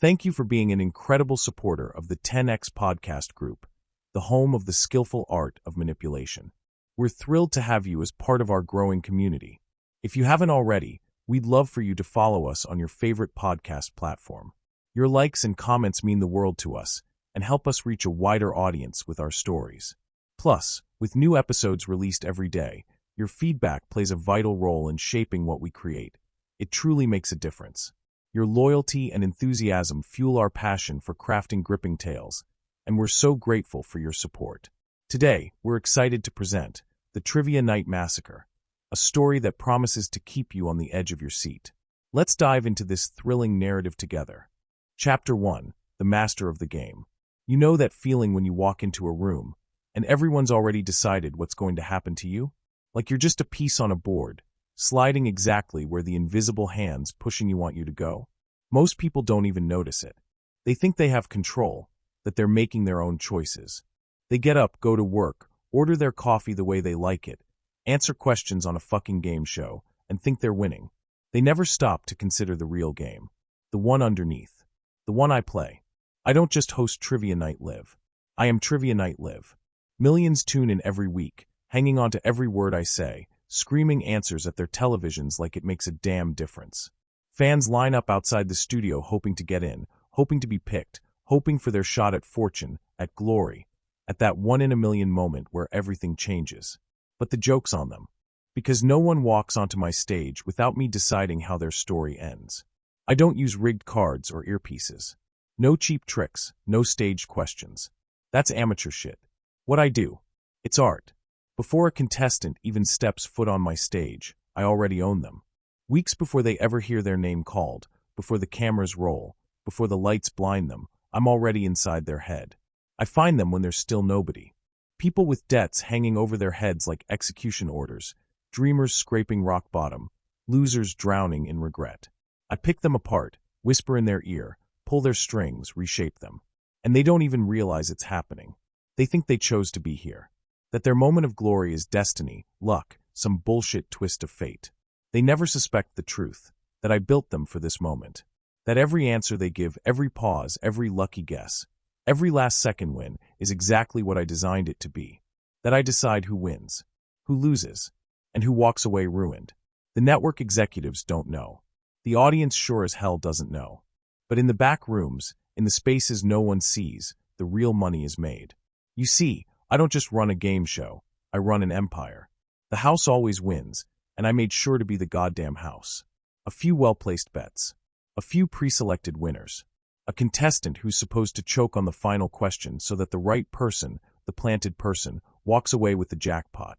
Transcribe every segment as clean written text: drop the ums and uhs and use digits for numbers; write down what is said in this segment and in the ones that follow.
Thank you for being an incredible supporter of the 10X podcast group, the home of the skillful art of manipulation. We're thrilled to have you as part of our growing community. If you haven't already, we'd love for you to follow us on your favorite podcast platform. Your likes and comments mean the world to us and help us reach a wider audience with our stories. Plus, with new episodes released every day, your feedback plays a vital role in shaping what we create. It truly makes a difference. Your loyalty and enthusiasm fuel our passion for crafting gripping tales, and we're so grateful for your support. Today, we're excited to present the Trivia Night Massacre, a story that promises to keep you on the edge of your seat. Let's dive into this thrilling narrative together. Chapter 1, The Master of the Game. You know that feeling when you walk into a room, and everyone's already decided what's going to happen to you? Like you're just a piece on a board, sliding exactly where the invisible hands pushing you want you to go. Most people don't even notice it. They think they have control, that they're making their own choices. They get up, go to work, order their coffee the way they like it, answer questions on a fucking game show, and think they're winning. They never stop to consider the real game. The one underneath. The one I play. I don't just host Trivia Night Live. I am Trivia Night Live. Millions tune in every week, hanging on to every word I say, screaming answers at their televisions like it makes a damn difference. Fans line up outside the studio hoping to get in, hoping to be picked, hoping for their shot at fortune, at glory, at that one-in-a-million moment where everything changes. But the joke's on them. Because no one walks onto my stage without me deciding how their story ends. I don't use rigged cards or earpieces. No cheap tricks, no staged questions. That's amateur shit. What I do, it's art. Before a contestant even steps foot on my stage, I already own them. Weeks before they ever hear their name called, before the cameras roll, before the lights blind them, I'm already inside their head. I find them when they're still nobody. People with debts hanging over their heads like execution orders, dreamers scraping rock bottom, losers drowning in regret. I pick them apart, whisper in their ear, pull their strings, reshape them. And they don't even realize it's happening. They think they chose to be here. That their moment of glory is destiny, luck, some bullshit twist of fate. They never suspect the truth, that I built them for this moment. That every answer they give, every pause, every lucky guess, every last-second win is exactly what I designed it to be. That I decide who wins, who loses, and who walks away ruined. The network executives don't know. The audience sure as hell doesn't know. But in the back rooms, in the spaces no one sees, the real money is made. You see, I don't just run a game show, I run an empire. The house always wins, and I made sure to be the goddamn house. A few well-placed bets. A few pre-selected winners. A contestant who's supposed to choke on the final question so that the right person, the planted person, walks away with the jackpot.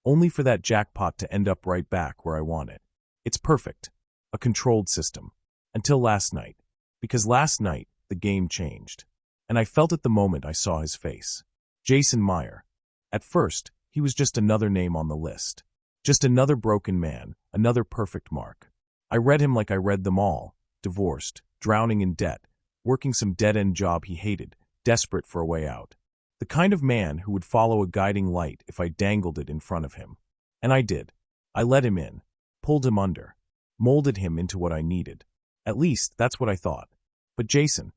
Only for that jackpot to end up right back where I want it. It's perfect. A controlled system. Until last night. Because last night, the game changed. And I felt it the moment I saw his face. Jason Meyer. At first, he was just another name on the list. Just another broken man, another perfect mark. I read him like I read them all. Divorced, drowning in debt, working some dead-end job he hated, desperate for a way out. The kind of man who would follow a guiding light if I dangled it in front of him. And I did. I let him in, pulled him under, molded him into what I needed. At least, that's what I thought. But Jason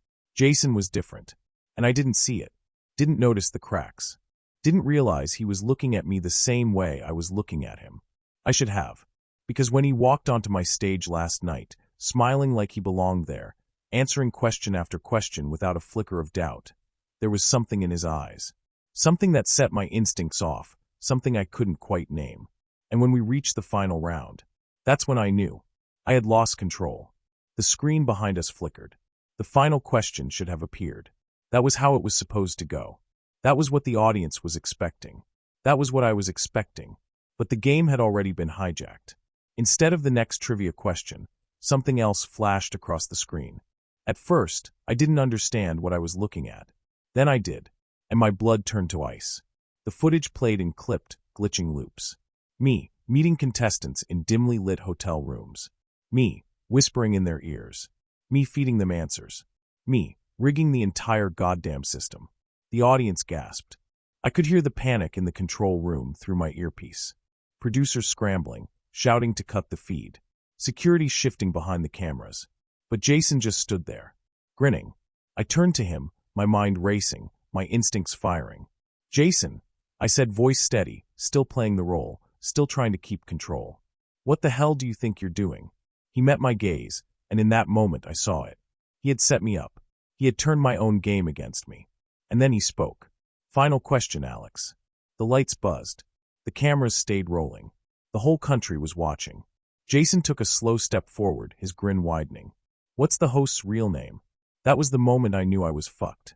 was different. And I didn't see it. Didn't notice the cracks. Didn't realize he was looking at me the same way I was looking at him. I should have. Because when he walked onto my stage last night, smiling like he belonged there, answering question after question without a flicker of doubt, there was something in his eyes. Something that set my instincts off, something I couldn't quite name. And when we reached the final round, that's when I knew. I had lost control. The screen behind us flickered. The final question should have appeared. That was how it was supposed to go. That was what the audience was expecting. That was what I was expecting. But the game had already been hijacked. Instead of the next trivia question, something else flashed across the screen. At first, I didn't understand what I was looking at. Then I did, and my blood turned to ice. The footage played in clipped, glitching loops. Me, meeting contestants in dimly lit hotel rooms. Me, whispering in their ears. Me feeding them answers. Me, rigging the entire goddamn system. The audience gasped. I could hear the panic in the control room through my earpiece. Producers scrambling, shouting to cut the feed. Security shifting behind the cameras. But Jason just stood there. Grinning, I turned to him, my mind racing, my instincts firing. "Jason," I said, voice steady, still playing the role, still trying to keep control. "What the hell do you think you're doing?" He met my gaze, and in that moment I saw it. He had set me up. He had turned my own game against me. And then he spoke. "Final question, Alex." The lights buzzed. The cameras stayed rolling. The whole country was watching. Jason took a slow step forward, his grin widening. "What's the host's real name?" That was the moment I knew I was fucked.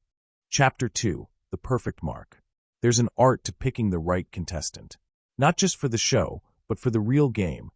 Chapter 2, The Perfect Mark. There's an art to picking the right contestant. Not just for the show, but for the real game.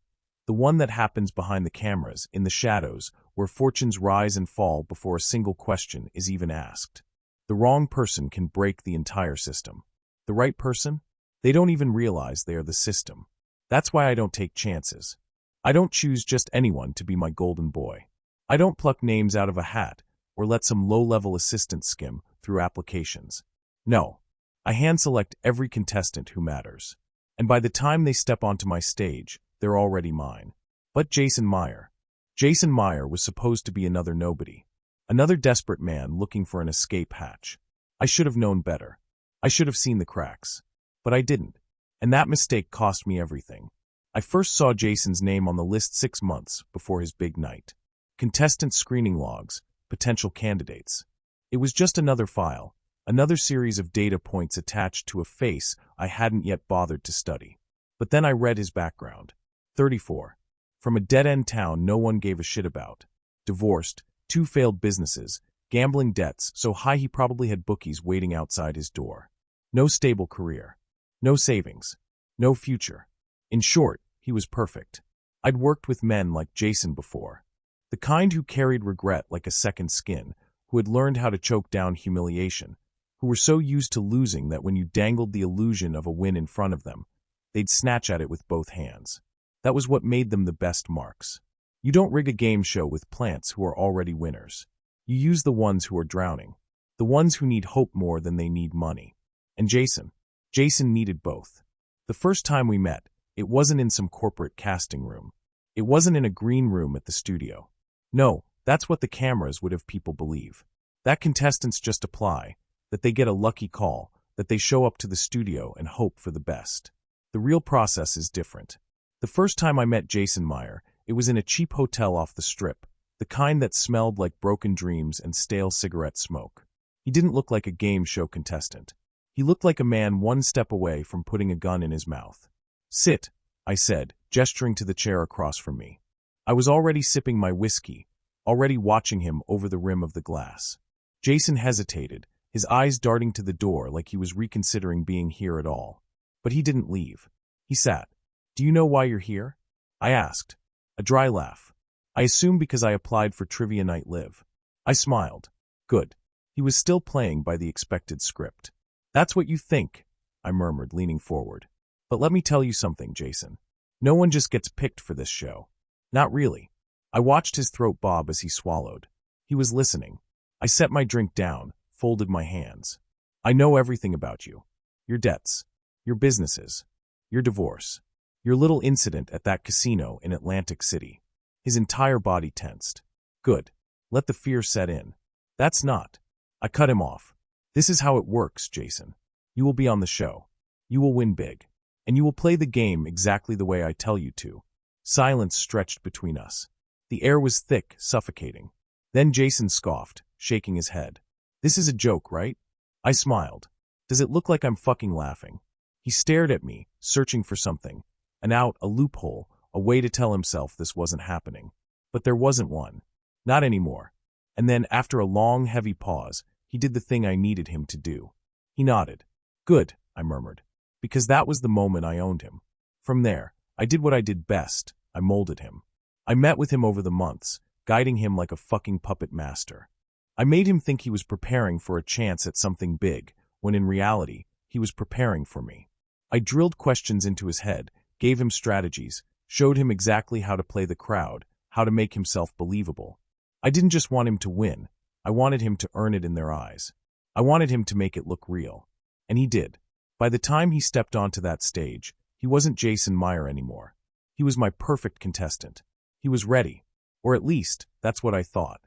The one that happens behind the cameras, in the shadows, where fortunes rise and fall before a single question is even asked. The wrong person can break the entire system. The right person? They don't even realize they are the system. That's why I don't take chances. I don't choose just anyone to be my golden boy. I don't pluck names out of a hat, or let some low-level assistant skim through applications. No, I hand-select every contestant who matters. And by the time they step onto my stage, they're already mine. But Jason Meyer. Jason Meyer was supposed to be another nobody. Another desperate man looking for an escape hatch. I should have known better. I should have seen the cracks. But I didn't. And that mistake cost me everything. I first saw Jason's name on the list 6 months before his big night. Contestant screening logs, potential candidates. It was just another file, another series of data points attached to a face I hadn't yet bothered to study. But then I read his background. 34. From a dead-end town no one gave a shit about. Divorced, 2 failed businesses, gambling debts so high he probably had bookies waiting outside his door. No stable career. No savings. No future. In short, he was perfect. I'd worked with men like Jason before. The kind who carried regret like a second skin, who had learned how to choke down humiliation, who were so used to losing that when you dangled the illusion of a win in front of them, they'd snatch at it with both hands. That was what made them the best marks. You don't rig a game show with plants who are already winners. You use the ones who are drowning, the ones who need hope more than they need money. And Jason needed both. The first time we met, it wasn't in some corporate casting room. It wasn't in a green room at the studio. No, that's what the cameras would have people believe. That contestants just apply, that they get a lucky call, that they show up to the studio and hope for the best. The real process is different. The first time I met Jason Meyer, it was in a cheap hotel off the strip, the kind that smelled like broken dreams and stale cigarette smoke. He didn't look like a game show contestant. He looked like a man one step away from putting a gun in his mouth. "Sit," I said, gesturing to the chair across from me. I was already sipping my whiskey, already watching him over the rim of the glass. Jason hesitated, his eyes darting to the door like he was reconsidering being here at all. But he didn't leave. He sat. "Do you know why you're here?" I asked. A dry laugh. I assume because I applied for Trivia Night Live. I smiled. Good. He was still playing by the expected script. "That's what you think," I murmured, leaning forward. "But let me tell you something, Jason. No one just gets picked for this show. Not really." I watched his throat bob as he swallowed. He was listening. I set my drink down, folded my hands. "I know everything about you. Your debts, your businesses, your divorce, your little incident at that casino in Atlantic City." His entire body tensed. "Good. Let the fear set in." "That's not." I cut him off. "This is how it works, Jason. You will be on the show. You will win big. And you will play the game exactly the way I tell you to." Silence stretched between us. The air was thick, suffocating. Then Jason scoffed, shaking his head. "This is a joke, right?" I smiled. "Does it look like I'm fucking laughing?" He stared at me, searching for something. An out, a loophole, a way to tell himself this wasn't happening. But there wasn't one. Not anymore. And then, after a long, heavy pause, he did the thing I needed him to do. He nodded. "Good," I murmured. Because that was the moment I owned him. From there, I did what I did best. I molded him. I met with him over the months, guiding him like a fucking puppet master. I made him think he was preparing for a chance at something big, when in reality, he was preparing for me. I drilled questions into his head, gave him strategies, showed him exactly how to play the crowd, how to make himself believable. I didn't just want him to win. I wanted him to earn it in their eyes. I wanted him to make it look real. And he did. By the time he stepped onto that stage, he wasn't Jason Meyer anymore. He was my perfect contestant. He was ready. Or at least, that's what I thought.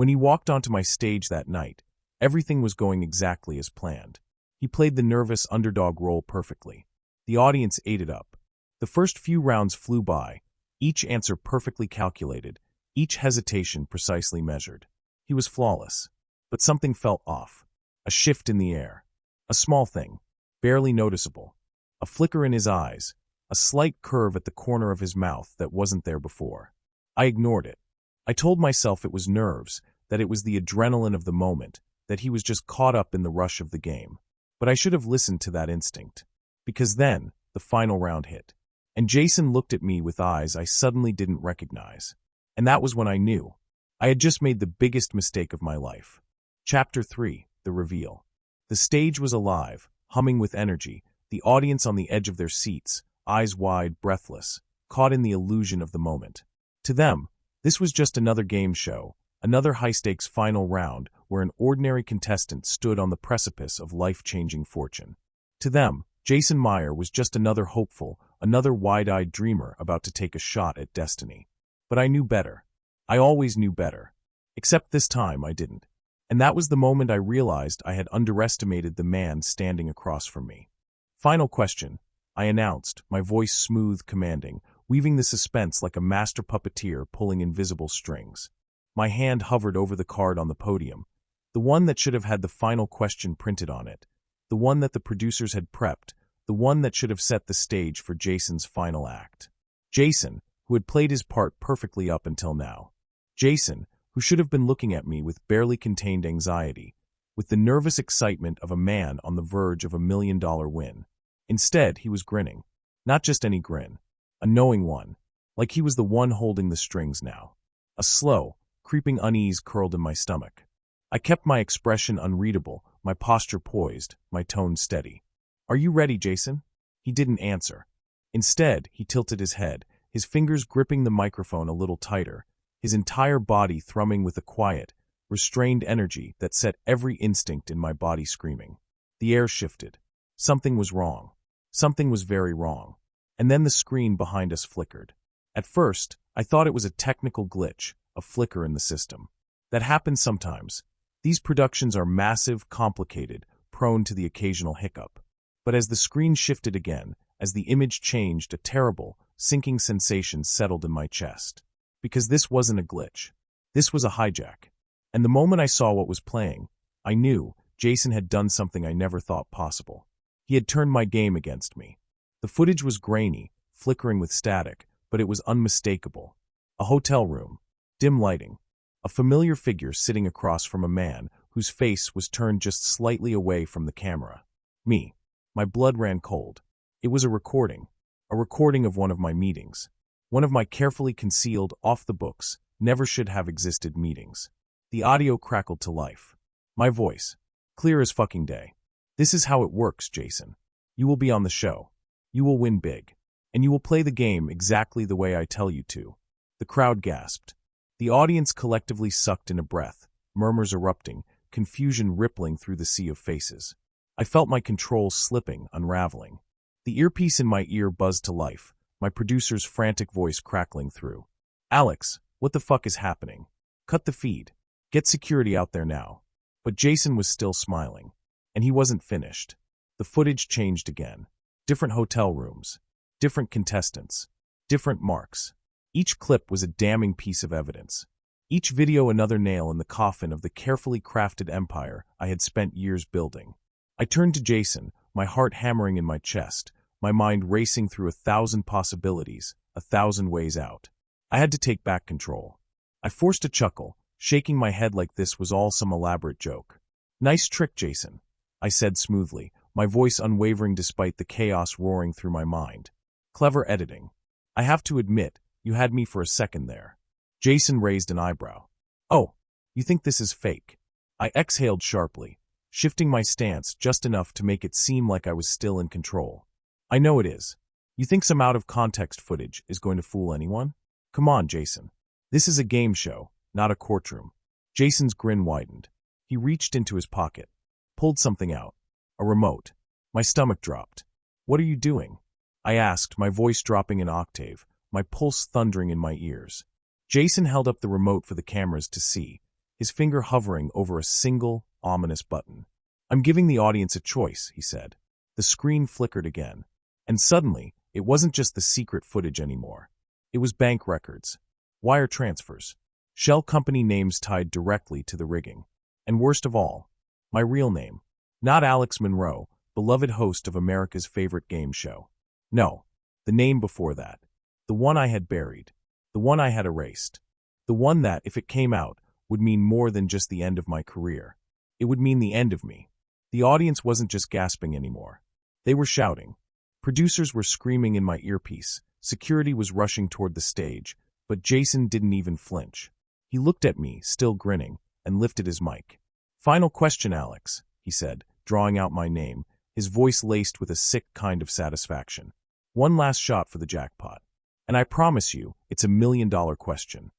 When he walked onto my stage that night, everything was going exactly as planned. He played the nervous underdog role perfectly. The audience ate it up. The first few rounds flew by, each answer perfectly calculated, each hesitation precisely measured. He was flawless. But something felt off. A shift in the air. A small thing, barely noticeable. A flicker in his eyes, a slight curve at the corner of his mouth that wasn't there before. I ignored it. I told myself it was nerves, that it was the adrenaline of the moment, that he was just caught up in the rush of the game. But I should have listened to that instinct. Because then, the final round hit. And Jason looked at me with eyes I suddenly didn't recognize. And that was when I knew. I had just made the biggest mistake of my life. Chapter 3, The Reveal. The stage was alive, humming with energy, the audience on the edge of their seats, eyes wide, breathless, caught in the illusion of the moment. To them, this was just another game show, another high-stakes final round where an ordinary contestant stood on the precipice of life-changing fortune. To them, Jason Meyer was just another hopeful, another wide-eyed dreamer about to take a shot at destiny. But I knew better. I always knew better. Except this time I didn't. And that was the moment I realized I had underestimated the man standing across from me. Final question, I announced, my voice smooth, commanding, weaving the suspense like a master puppeteer pulling invisible strings. My hand hovered over the card on the podium, the one that should have had the final question printed on it, the one that the producers had prepped, the one that should have set the stage for Jason's final act. Jason, who had played his part perfectly up until now. Jason, who should have been looking at me with barely contained anxiety, with the nervous excitement of a man on the verge of $1 million win. Instead, he was grinning. Not just any grin. A knowing one. Like he was the one holding the strings now. A slow, creeping unease curled in my stomach. I kept my expression unreadable, my posture poised, my tone steady. "Are you ready, Jason?" He didn't answer. Instead, he tilted his head, his fingers gripping the microphone a little tighter, his entire body thrumming with a quiet, restrained energy that set every instinct in my body screaming. The air shifted. Something was wrong. Something was very wrong. And then the screen behind us flickered. At first, I thought it was a technical glitch, a flicker in the system. That happens sometimes. These productions are massive, complicated, prone to the occasional hiccup. But as the screen shifted again, as the image changed, a terrible, sinking sensation settled in my chest. Because this wasn't a glitch. This was a hijack. And the moment I saw what was playing, I knew Jason had done something I never thought possible. He had turned my game against me. The footage was grainy, flickering with static, but it was unmistakable. A hotel room, dim lighting, a familiar figure sitting across from a man whose face was turned just slightly away from the camera. Me. My blood ran cold. It was a recording of one of my meetings. One of my carefully concealed, off-the-books, never-should-have-existed meetings. The audio crackled to life. My voice, clear as fucking day. "This is how it works, Jason. You will be on the show. You will win big. And you will play the game exactly the way I tell you to." The crowd gasped. The audience collectively sucked in a breath, murmurs erupting, confusion rippling through the sea of faces. I felt my control slipping, unraveling. The earpiece in my ear buzzed to life, my producer's frantic voice crackling through. "Alex, what the fuck is happening? Cut the feed. Get security out there now." But Jason was still smiling. And he wasn't finished. The footage changed again. Different hotel rooms. Different contestants. Different marks. Each clip was a damning piece of evidence. Each video another nail in the coffin of the carefully crafted empire I had spent years building. I turned to Jason, my heart hammering in my chest, my mind racing through 1,000 possibilities, 1,000 ways out. I had to take back control. I forced a chuckle, shaking my head like this was all some elaborate joke. "Nice trick, Jason," I said smoothly, my voice unwavering despite the chaos roaring through my mind. "Clever editing. I have to admit, you had me for a second there." Jason raised an eyebrow. "Oh, you think this is fake?" I exhaled sharply, shifting my stance just enough to make it seem like I was still in control. "I know it is. You think some out-of-context footage is going to fool anyone? Come on, Jason. This is a game show, not a courtroom." Jason's grin widened. He reached into his pocket, pulled something out. A remote. My stomach dropped. "What are you doing?" I asked, my voice dropping an octave, my pulse thundering in my ears. Jason held up the remote for the cameras to see, his finger hovering over a single, ominous button. "I'm giving the audience a choice," he said. The screen flickered again. And suddenly, it wasn't just the secret footage anymore. It was bank records, wire transfers, shell company names tied directly to the rigging. And worst of all, my real name. Not Alex Monroe, beloved host of America's favorite game show. No, the name before that. The one I had buried. The one I had erased. The one that, if it came out, would mean more than just the end of my career. It would mean the end of me. The audience wasn't just gasping anymore. They were shouting. Producers were screaming in my earpiece. Security was rushing toward the stage, but Jason didn't even flinch. He looked at me, still grinning, and lifted his mic. "Final question, Alex," he said, drawing out my name, his voice laced with a sick kind of satisfaction. "One last shot for the jackpot. And I promise you, it's $1 million question."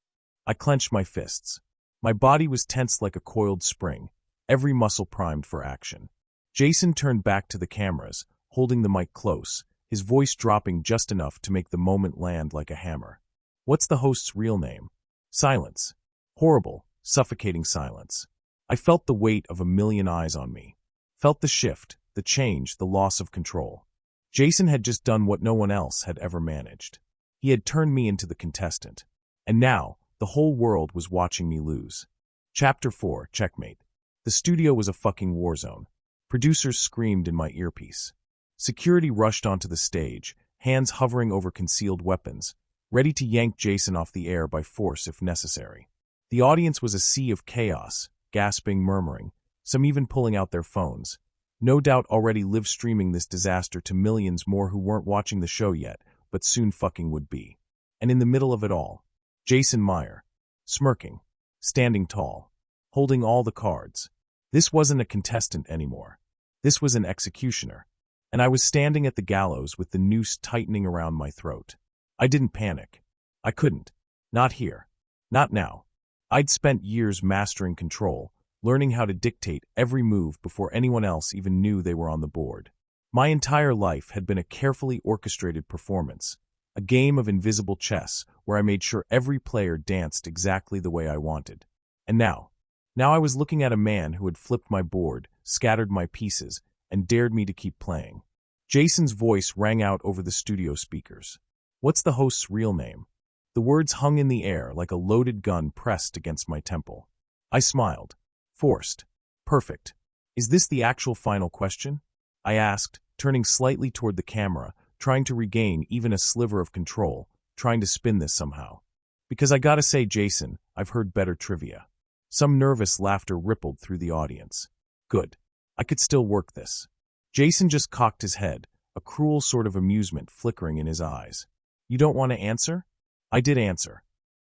I clenched my fists. My body was tense like a coiled spring, every muscle primed for action. Jason turned back to the cameras, holding the mic close, his voice dropping just enough to make the moment land like a hammer. "What's the host's real name?" Silence. Horrible, suffocating silence. I felt the weight of 1,000,000 eyes on me. Felt the shift, the change, the loss of control. Jason had just done what no one else had ever managed. He had turned me into the contestant. And now, the whole world was watching me lose. Chapter 4, Checkmate. The studio was a fucking war zone. Producers screamed in my earpiece. Security rushed onto the stage, hands hovering over concealed weapons, ready to yank Jason off the air by force if necessary. The audience was a sea of chaos, gasping, murmuring, some even pulling out their phones. No doubt already live streaming this disaster to millions more who weren't watching the show yet, but soon fucking would be. And in the middle of it all, Jason Meyer, smirking, standing tall, holding all the cards. This wasn't a contestant anymore. This was an executioner. And I was standing at the gallows with the noose tightening around my throat. I didn't panic. I couldn't. Not here. Not now. I'd spent years mastering control, learning how to dictate every move before anyone else even knew they were on the board. My entire life had been a carefully orchestrated performance, a game of invisible chess where I made sure every player danced exactly the way I wanted. And now I was looking at a man who had flipped my board, scattered my pieces, and dared me to keep playing. Jason's voice rang out over the studio speakers. "What's the host's real name?" The words hung in the air like a loaded gun pressed against my temple. I smiled. Forced. Perfect. "Is this the actual final question?" I asked, turning slightly toward the camera, trying to regain even a sliver of control, trying to spin this somehow. Because I gotta say, Jason, I've heard better trivia. Some nervous laughter rippled through the audience. Good. I could still work this. Jason just cocked his head, a cruel sort of amusement flickering in his eyes. "You don't want to answer?" I did answer.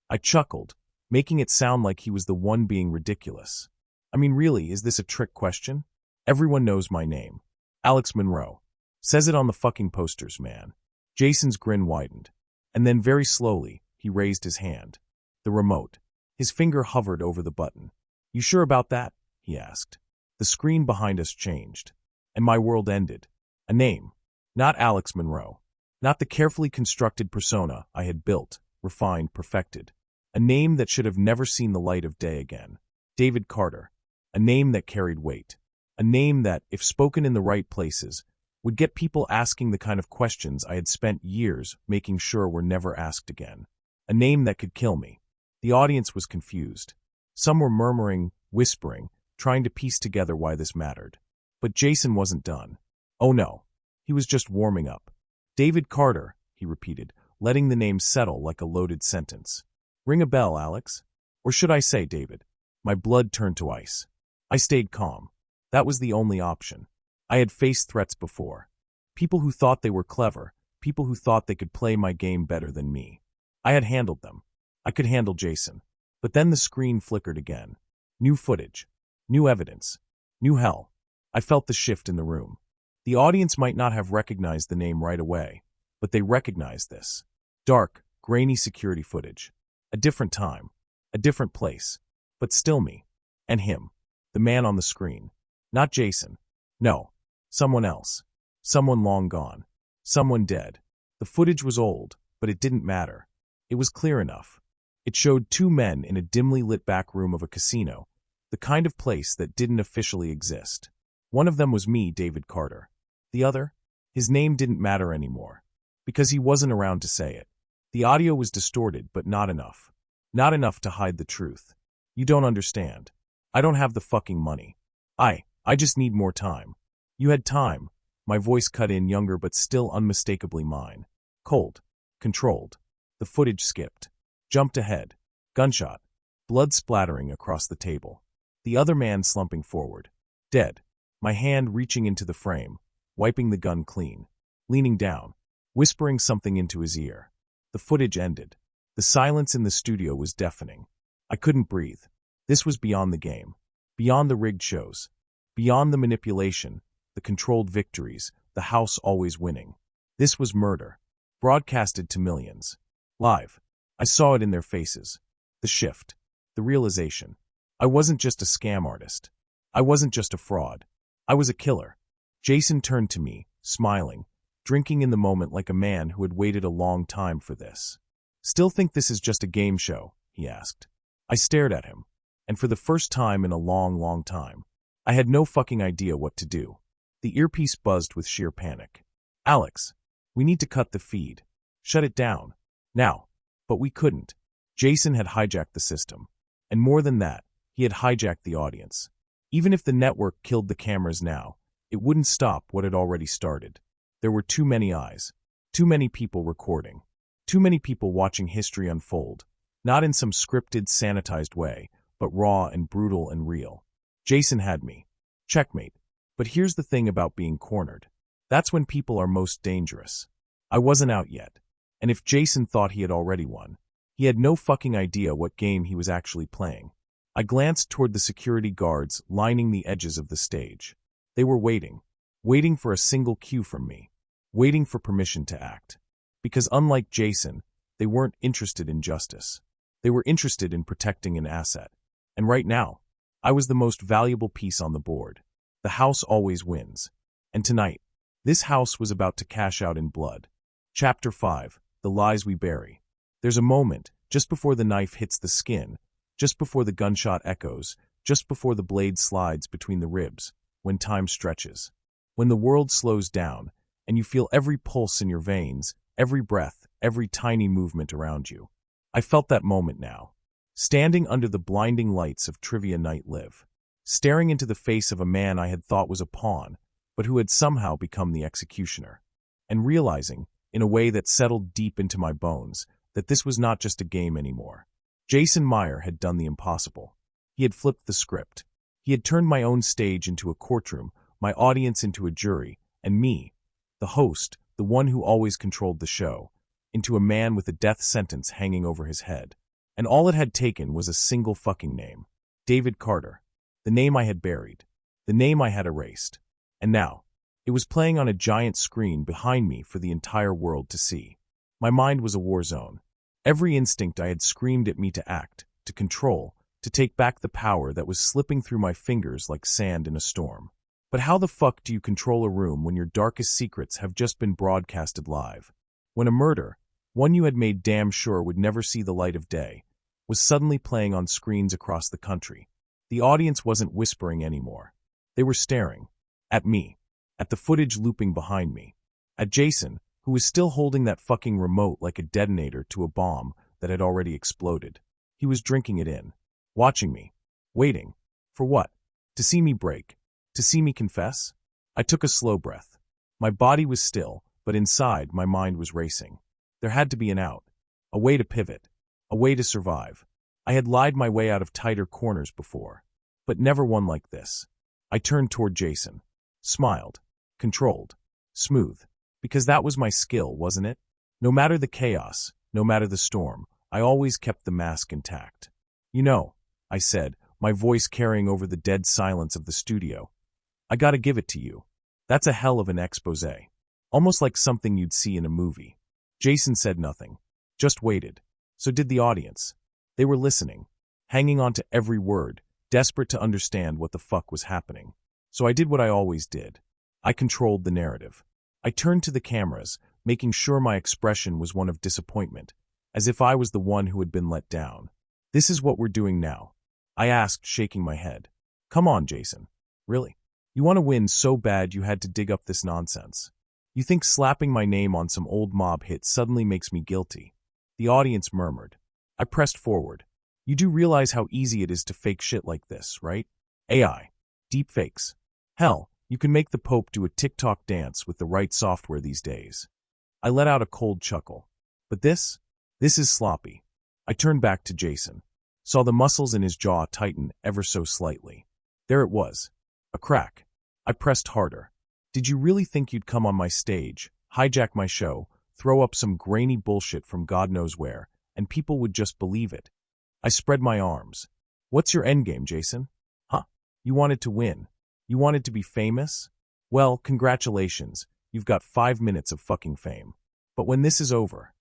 I chuckled, making it sound like he was the one being ridiculous. "I mean, really, is this a trick question? Everyone knows my name. Alex Monroe. Says it on the fucking posters, man." Jason's grin widened. And then very slowly, he raised his hand. The remote. His finger hovered over the button. "You sure about that?" he asked. The screen behind us changed. And my world ended. A name. Not Alex Monroe. Not the carefully constructed persona I had built, refined, perfected. A name that should have never seen the light of day again. David Carter. A name that carried weight. A name that, if spoken in the right places, would get people asking the kind of questions I had spent years making sure were never asked again. A name that could kill me. The audience was confused. Some were murmuring, whispering, trying to piece together why this mattered. But Jason wasn't done. Oh no. He was just warming up. "David Carter," he repeated, letting the name settle like a loaded sentence. "Ring a bell, Alex? Or should I say, David?" My blood turned to ice. I stayed calm. That was the only option. I had faced threats before. People who thought they were clever, people who thought they could play my game better than me. I had handled them. I could handle Jason. But then the screen flickered again. New footage. New evidence. New hell. I felt the shift in the room. The audience might not have recognized the name right away, but they recognized this. Dark, grainy security footage. A different time. A different place. But still me. And him. The man on the screen. Not Jason. No. Someone else. Someone long gone. Someone dead. The footage was old, but it didn't matter. It was clear enough. It showed two men in a dimly lit back room of a casino, the kind of place that didn't officially exist. One of them was me, David Carter. The other? His name didn't matter anymore, because he wasn't around to say it. The audio was distorted, but not enough. Not enough to hide the truth. You don't understand. I don't have the fucking money. I just need more time. You had time. My voice cut in, younger but still unmistakably mine. Cold. Controlled. The footage skipped. Jumped ahead. Gunshot. Blood splattering across the table. The other man slumping forward. Dead. My hand reaching into the frame, wiping the gun clean. Leaning down. Whispering something into his ear. The footage ended. The silence in the studio was deafening. I couldn't breathe. This was beyond the game. Beyond the rigged shows. Beyond the manipulation, the controlled victories, the house always winning. This was murder. Broadcasted to millions. Live. I saw it in their faces. The shift. The realization. I wasn't just a scam artist. I wasn't just a fraud. I was a killer. Jason turned to me, smiling, drinking in the moment like a man who had waited a long time for this. Still think this is just a game show? He asked. I stared at him, and for the first time in a long, long time, I had no fucking idea what to do. The earpiece buzzed with sheer panic. Alex, we need to cut the feed. Shut it down. Now. But we couldn't. Jason had hijacked the system. And more than that, he had hijacked the audience. Even if the network killed the cameras now, it wouldn't stop what had already started. There were too many eyes. Too many people recording. Too many people watching history unfold. Not in some scripted, sanitized way, but raw and brutal and real. Jason had me. Checkmate. But here's the thing about being cornered. That's when people are most dangerous. I wasn't out yet. And if Jason thought he had already won, he had no fucking idea what game he was actually playing. I glanced toward the security guards lining the edges of the stage. They were waiting. Waiting for a single cue from me. Waiting for permission to act. Because unlike Jason, they weren't interested in justice. They were interested in protecting an asset. And right now, I was the most valuable piece on the board. The house always wins. And tonight, this house was about to cash out in blood. Chapter 5, The Lies We Bury. There's a moment, just before the knife hits the skin, just before the gunshot echoes, just before the blade slides between the ribs, when time stretches. When the world slows down, and you feel every pulse in your veins, every breath, every tiny movement around you. I felt that moment now. Standing under the blinding lights of Trivia Night Live. Staring into the face of a man I had thought was a pawn, but who had somehow become the executioner. And realizing, in a way that settled deep into my bones, that this was not just a game anymore. Jason Meyer had done the impossible. He had flipped the script. He had turned my own stage into a courtroom, my audience into a jury, and me, the host, the one who always controlled the show, into a man with a death sentence hanging over his head. And all it had taken was a single fucking name. David Carter. The name I had buried. The name I had erased. And now, it was playing on a giant screen behind me for the entire world to see. My mind was a war zone. Every instinct I had screamed at me to act, to control, to take back the power that was slipping through my fingers like sand in a storm. But how the fuck do you control a room when your darkest secrets have just been broadcasted live? When a murder, one you had made damn sure would never see the light of day, was suddenly playing on screens across the country. The audience wasn't whispering anymore. They were staring. At me. At the footage looping behind me. At Jason, who was still holding that fucking remote like a detonator to a bomb that had already exploded. He was drinking it in. Watching me. Waiting. For what? To see me break. To see me confess? I took a slow breath. My body was still, but inside my mind was racing. There had to be an out. A way to pivot. A way to survive. I had lied my way out of tighter corners before, but never one like this. I turned toward Jason. Smiled. Controlled. Smooth. Because that was my skill, wasn't it? No matter the chaos, no matter the storm, I always kept the mask intact. You know, I said, my voice carrying over the dead silence of the studio. I gotta give it to you. That's a hell of an expose. Almost like something you'd see in a movie. Jason said nothing. Just waited. So did the audience. They were listening, hanging on to every word, desperate to understand what the fuck was happening. So I did what I always did. I controlled the narrative. I turned to the cameras, making sure my expression was one of disappointment, as if I was the one who had been let down. "This is what we're doing now?" I asked, shaking my head. "Come on, Jason. Really? You want to win so bad you had to dig up this nonsense? You think slapping my name on some old mob hit suddenly makes me guilty?" The audience murmured. I pressed forward. "You do realize how easy it is to fake shit like this, right? AI. Deep fakes. Hell, you can make the Pope do a TikTok dance with the right software these days." I let out a cold chuckle. "But this is sloppy." I turned back to Jason, saw the muscles in his jaw tighten ever so slightly. There it was. A crack. I pressed harder. "Did you really think you'd come on my stage, hijack my show, throw up some grainy bullshit from God knows where, and people would just believe it?" I spread my arms. "What's your endgame, Jason? Huh? You wanted to win? You wanted to be famous? Well, congratulations, you've got 5 minutes of fucking fame. But when this is over..."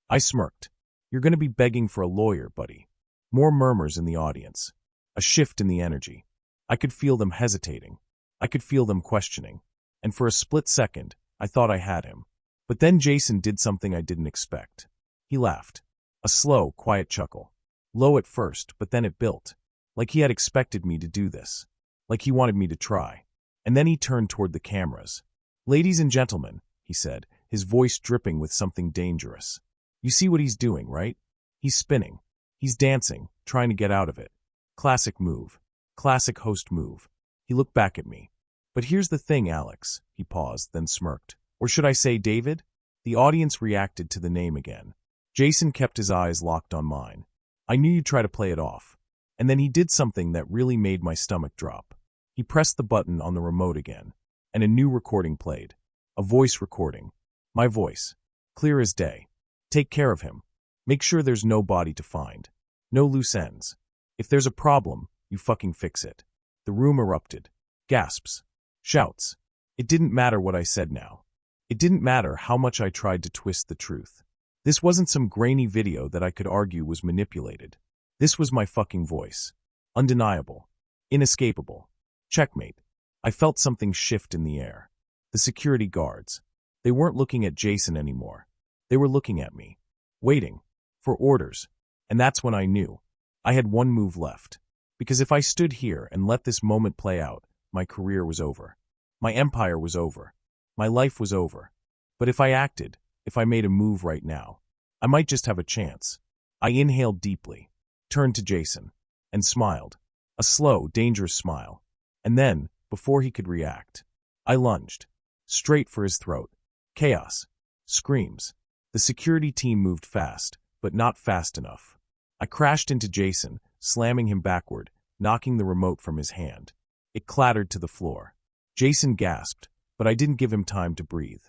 I smirked. "You're gonna be begging for a lawyer, buddy." More murmurs in the audience. A shift in the energy. I could feel them hesitating. I could feel them questioning. And for a split second, I thought I had him. But then Jason did something I didn't expect. He laughed. A slow, quiet chuckle. Low at first, but then it built. Like he had expected me to do this. Like he wanted me to try. And then he turned toward the cameras. "Ladies and gentlemen," he said, his voice dripping with something dangerous. "You see what he's doing, right? He's spinning. He's dancing, trying to get out of it. Classic move. Classic host move." He looked back at me. "But here's the thing, Alex." He paused, then smirked. "Or should I say David?" The audience reacted to the name again. Jason kept his eyes locked on mine. I knew you'd try to play it off. And then he did something that really made my stomach drop. He pressed the button on the remote again, and a new recording played. A voice recording. My voice. Clear as day. "Take care of him. Make sure there's no body to find. No loose ends. If there's a problem, you fucking fix it." The room erupted. Gasps. Shouts. It didn't matter what I said now. It didn't matter how much I tried to twist the truth. This wasn't some grainy video that I could argue was manipulated. This was my fucking voice. Undeniable. Inescapable. Checkmate. I felt something shift in the air. The security guards. They weren't looking at Jason anymore. They were looking at me. Waiting. For orders. And that's when I knew. I had one move left. Because if I stood here and let this moment play out, my career was over. My empire was over. My life was over. But if I acted, if I made a move right now, I might just have a chance. I inhaled deeply, turned to Jason, and smiled. A slow, dangerous smile. And then, before he could react, I lunged. Straight for his throat. Chaos. Screams. The security team moved fast, but not fast enough. I crashed into Jason, slamming him backward, knocking the remote from his hand. It clattered to the floor. Jason gasped, but I didn't give him time to breathe.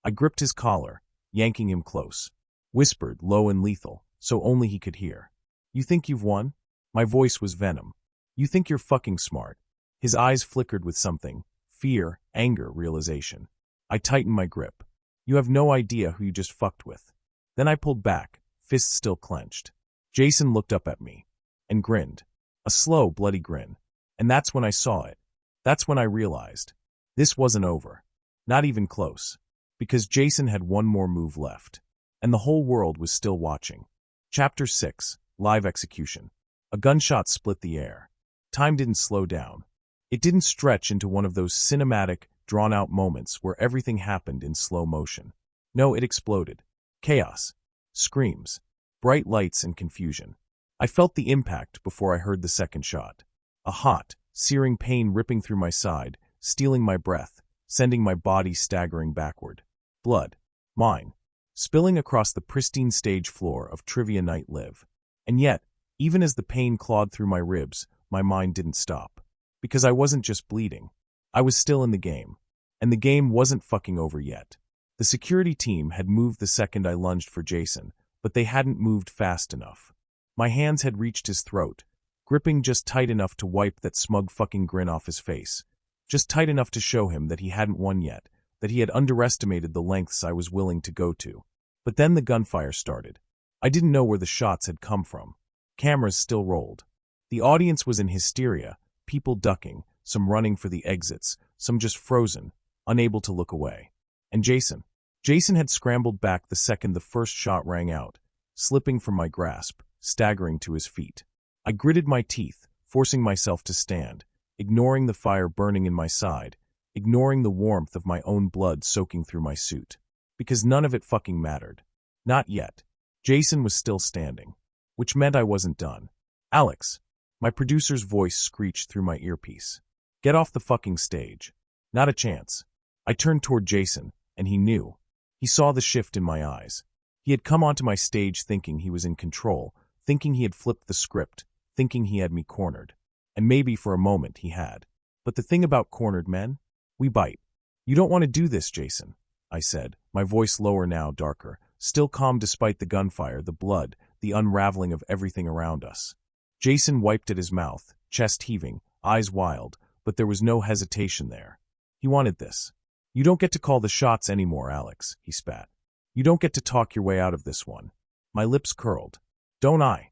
I gripped his collar, yanking him close. Whispered, low and lethal, so only he could hear. "You think you've won?" My voice was venom. "You think you're fucking smart." His eyes flickered with something. Fear, anger, realization. I tightened my grip. "You have no idea who you just fucked with." Then I pulled back, fists still clenched. Jason looked up at me and grinned. A slow, bloody grin. And that's when I saw it. That's when I realized. This wasn't over. Not even close. Because Jason had one more move left. And the whole world was still watching. Chapter 6. Live Execution. A gunshot split the air. Time didn't slow down. It didn't stretch into one of those cinematic, drawn-out moments where everything happened in slow motion. No, it exploded. Chaos. Screams. Bright lights and confusion. I felt the impact before I heard the second shot. A hot, searing pain ripping through my side, stealing my breath, sending my body staggering backward. Blood. Mine. Spilling across the pristine stage floor of Trivia Night Live. And yet, even as the pain clawed through my ribs, my mind didn't stop. Because I wasn't just bleeding. I was still in the game. And the game wasn't fucking over yet. The security team had moved the second I lunged for Jason, but they hadn't moved fast enough. My hands had reached his throat, gripping just tight enough to wipe that smug fucking grin off his face. Just tight enough to show him that he hadn't won yet, that he had underestimated the lengths I was willing to go to. But then the gunfire started. I didn't know where the shots had come from. Cameras still rolled. The audience was in hysteria, people ducking, some running for the exits, some just frozen, unable to look away. And Jason had scrambled back the second the first shot rang out, slipping from my grasp, staggering to his feet. I gritted my teeth, forcing myself to stand, ignoring the fire burning in my side, ignoring the warmth of my own blood soaking through my suit. Because none of it fucking mattered. Not yet. Jason was still standing. Which meant I wasn't done. Alex. My producer's voice screeched through my earpiece. Get off the fucking stage. Not a chance. I turned toward Jason, and he knew. He saw the shift in my eyes. He had come onto my stage thinking he was in control, thinking he had flipped the script, thinking he had me cornered. And maybe for a moment he had. But the thing about cornered men? We bite. You don't want to do this, Jason, I said, my voice lower now, darker, still calm despite the gunfire, the blood, the unraveling of everything around us. Jason wiped at his mouth, chest heaving, eyes wild, but there was no hesitation there. He wanted this. You don't get to call the shots anymore, Alex, he spat. You don't get to talk your way out of this one. My lips curled. Don't I?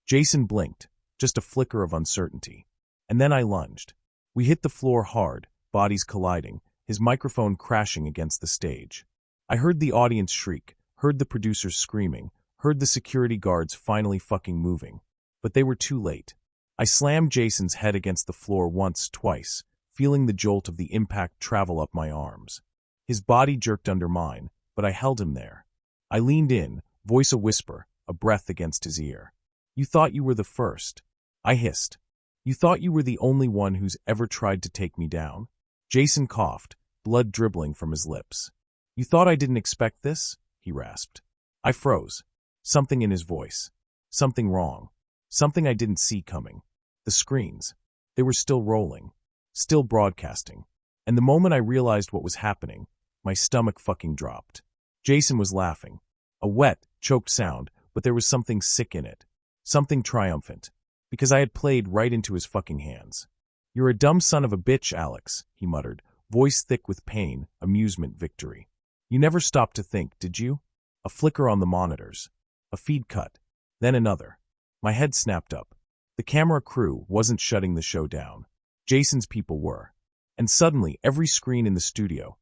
Jason blinked, just a flicker of uncertainty. And then I lunged. We hit the floor hard, bodies colliding, his microphone crashing against the stage. I heard the audience shriek, heard the producers screaming, heard the security guards finally fucking moving. But they were too late. I slammed Jason's head against the floor once, twice, feeling the jolt of the impact travel up my arms. His body jerked under mine, but I held him there. I leaned in, voice a whisper, a breath against his ear. You thought you were the first. I hissed. You thought you were the only one who's ever tried to take me down? Jason coughed, blood dribbling from his lips. You thought I didn't expect this? He rasped. I froze. Something in his voice. Something wrong. Something I didn't see coming. The screens. They were still rolling. Still broadcasting. And the moment I realized what was happening, my stomach fucking dropped. Jason was laughing. A wet, choked sound, but there was something sick in it. Something triumphant. Because I had played right into his fucking hands. You're a dumb son of a bitch, Alex, he muttered, voice thick with pain, amusement, victory. You never stopped to think, did you? A flicker on the monitors. A feed cut. Then another. My head snapped up. The camera crew wasn't shutting the show down. Jason's people were. And suddenly, every screen in the studio,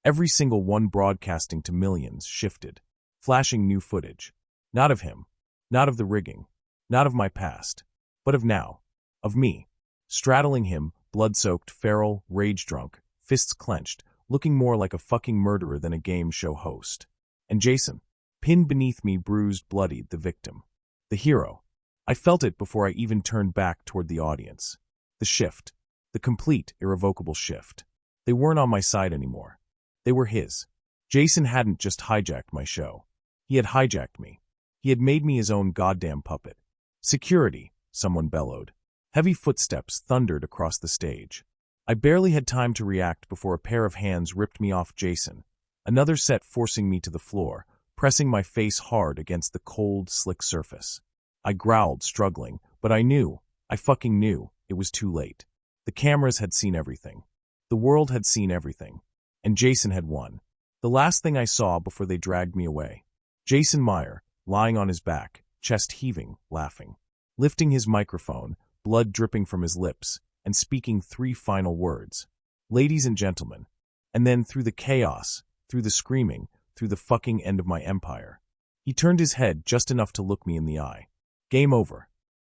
every single one broadcasting to millions, shifted, flashing new footage. Not of him. Not of the rigging. Not of my past. But of now. Of me. Straddling him, blood-soaked, feral, rage-drunk, fists clenched, looking more like a fucking murderer than a game show host. And Jason, pinned beneath me, bruised, bloodied, the victim. The hero. I felt it before I even turned back toward the audience. The shift. The complete, irrevocable shift. They weren't on my side anymore. They were his. Jason hadn't just hijacked my show. He had hijacked me. He had made me his own goddamn puppet. Security, someone bellowed. Heavy footsteps thundered across the stage. I barely had time to react before a pair of hands ripped me off Jason, another set forcing me to the floor, pressing my face hard against the cold, slick surface. I growled, struggling, but I fucking knew, it was too late. The cameras had seen everything. The world had seen everything. And Jason had won. The last thing I saw before they dragged me away. Jason Meyer, lying on his back, chest heaving, laughing. Lifting his microphone, blood dripping from his lips, and speaking 3 final words. Ladies and gentlemen. And then through the chaos, through the screaming, through the fucking end of my empire. He turned his head just enough to look me in the eye. Game over.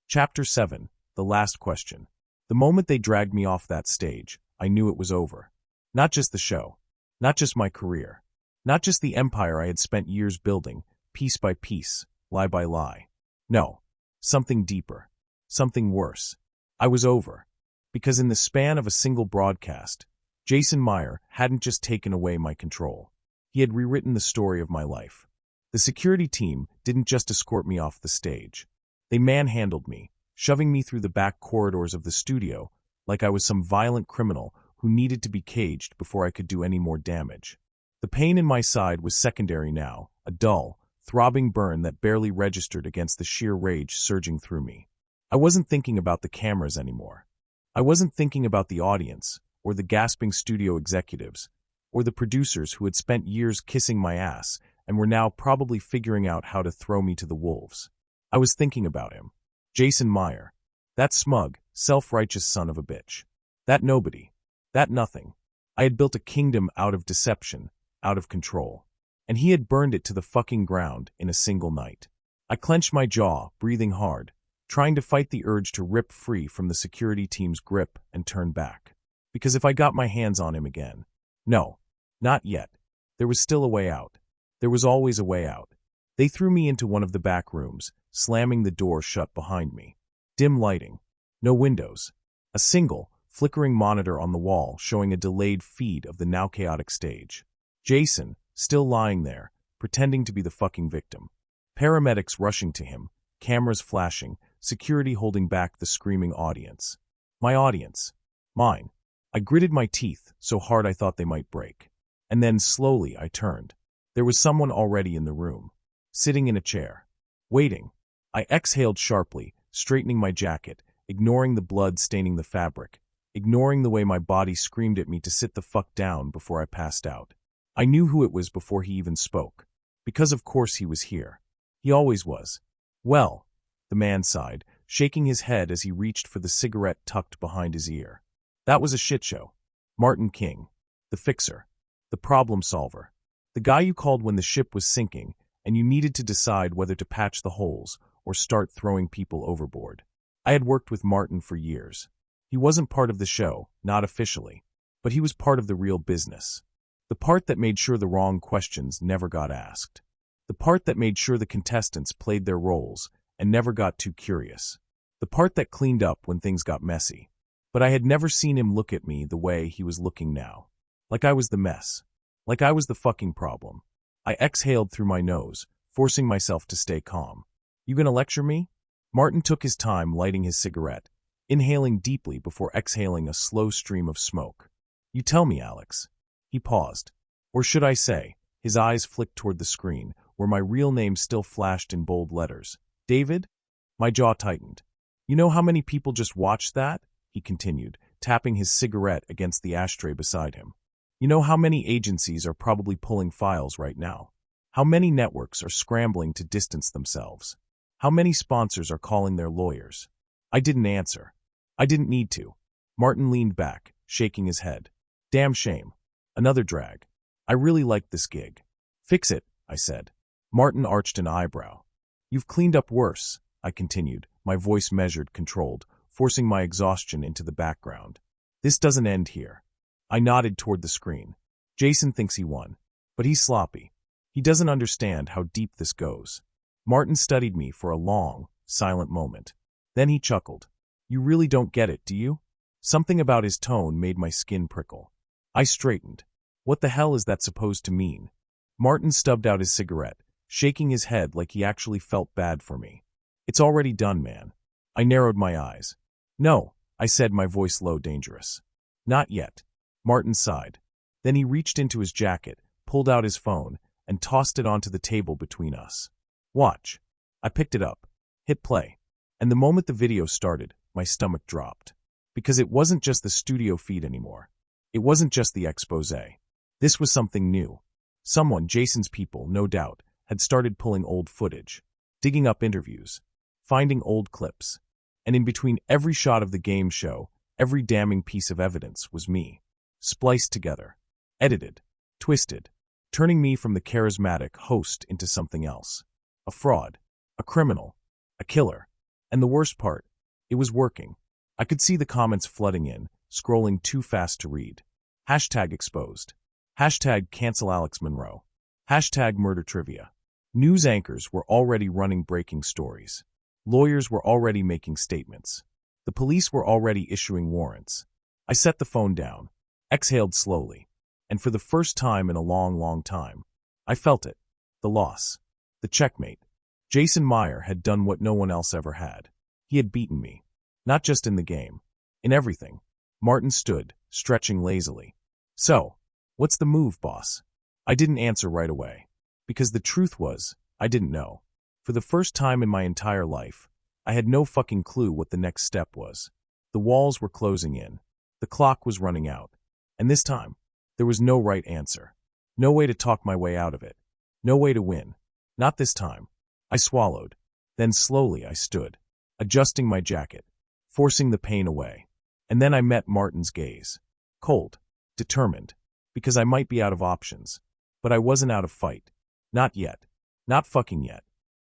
Chapter 7, The Last Question. The moment they dragged me off that stage, I knew it was over. Not just the show. Not just my career. Not just the empire I had spent years building, piece by piece, lie by lie. No. Something deeper. Something worse. I was over. Because in the span of a single broadcast, Jason Meyer hadn't just taken away my control. He had rewritten the story of my life. The security team didn't just escort me off the stage. They manhandled me, shoving me through the back corridors of the studio like I was some violent criminal who needed to be caged before I could do any more damage. The pain in my side was secondary now, a dull, throbbing burn that barely registered against the sheer rage surging through me. I wasn't thinking about the cameras anymore. I wasn't thinking about the audience, or the gasping studio executives, or the producers who had spent years kissing my ass and were now probably figuring out how to throw me to the wolves. I was thinking about him. Jason Meyer. That smug, self-righteous son of a bitch. That nobody. That nothing. I had built a kingdom out of deception, out of control. And he had burned it to the fucking ground in a single night. I clenched my jaw, breathing hard, trying to fight the urge to rip free from the security team's grip and turn back. Because if I got my hands on him again… No, not yet. There was still a way out. There was always a way out. They threw me into one of the back rooms, slamming the door shut behind me. Dim lighting. No windows. A single, flickering monitor on the wall showing a delayed feed of the now chaotic stage. Jason, still lying there, pretending to be the fucking victim. Paramedics rushing to him, cameras flashing, security holding back the screaming audience. My audience. Mine. I gritted my teeth so hard I thought they might break. And then slowly I turned. There was someone already in the room. Sitting in a chair. Waiting. I exhaled sharply, straightening my jacket, ignoring the blood staining the fabric, ignoring the way my body screamed at me to sit the fuck down before I passed out. I knew who it was before he even spoke. Because of course he was here. He always was. Well, the man sighed, shaking his head as he reached for the cigarette tucked behind his ear. That was a shit show. Martin King. The fixer. The problem solver. The guy you called when the ship was sinking and you needed to decide whether to patch the holes or start throwing people overboard. I had worked with Martin for years. He wasn't part of the show, not officially, but he was part of the real business. The part that made sure the wrong questions never got asked. The part that made sure the contestants played their roles and never got too curious. The part that cleaned up when things got messy. But I had never seen him look at me the way he was looking now. Like I was the mess. Like I was the fucking problem. I exhaled through my nose, forcing myself to stay calm. You gonna lecture me? Martin took his time lighting his cigarette, inhaling deeply before exhaling a slow stream of smoke. You tell me, Alex. He paused. Or should I say, his eyes flicked toward the screen, where my real name still flashed in bold letters. David? My jaw tightened. You know how many people just watched that? He continued, tapping his cigarette against the ashtray beside him. You know how many agencies are probably pulling files right now? How many networks are scrambling to distance themselves? How many sponsors are calling their lawyers? I didn't answer. I didn't need to. Martin leaned back, shaking his head. Damn shame. Another drag. I really liked this gig. Fix it, I said. Martin arched an eyebrow. You've cleaned up worse, I continued, my voice measured, controlled, forcing my exhaustion into the background. This doesn't end here. I nodded toward the screen. Jason thinks he won, but he's sloppy. He doesn't understand how deep this goes. Martin studied me for a long, silent moment. Then he chuckled. You really don't get it, do you? Something about his tone made my skin prickle. I straightened. What the hell is that supposed to mean? Martin stubbed out his cigarette, shaking his head like he actually felt bad for me. It's already done, man. I narrowed my eyes. No, I said, my voice low, dangerous. Not yet. Martin sighed. Then he reached into his jacket, pulled out his phone, and tossed it onto the table between us. Watch. I picked it up. Hit play. And the moment the video started, my stomach dropped. Because it wasn't just the studio feed anymore. It wasn't just the exposé. This was something new. Someone, Jason's people, no doubt, had started pulling old footage, digging up interviews, finding old clips. And in between every shot of the game show, every damning piece of evidence was me. Spliced together. Edited. Twisted. Turning me from the charismatic host into something else. A fraud. A criminal. A killer. And the worst part, it was working. I could see the comments flooding in, scrolling too fast to read. Hashtag exposed. Hashtag cancel Alex Monroe. Hashtag murder trivia. News anchors were already running breaking stories. Lawyers were already making statements. The police were already issuing warrants. I set the phone down, exhaled slowly, and for the first time in a long, long time, I felt it. The loss. The checkmate. Jason Meyer had done what no one else ever had. He had beaten me. Not just in the game. In everything. Martin stood, stretching lazily. So, what's the move, boss? I didn't answer right away. Because the truth was, I didn't know. For the first time in my entire life, I had no fucking clue what the next step was. The walls were closing in. The clock was running out. And this time, there was no right answer. No way to talk my way out of it. No way to win. Not this time. I swallowed. Then slowly I stood, adjusting my jacket, forcing the pain away. And then I met Martin's gaze. Cold. Determined. Because I might be out of options. But I wasn't out of fight. Not yet. Not fucking yet.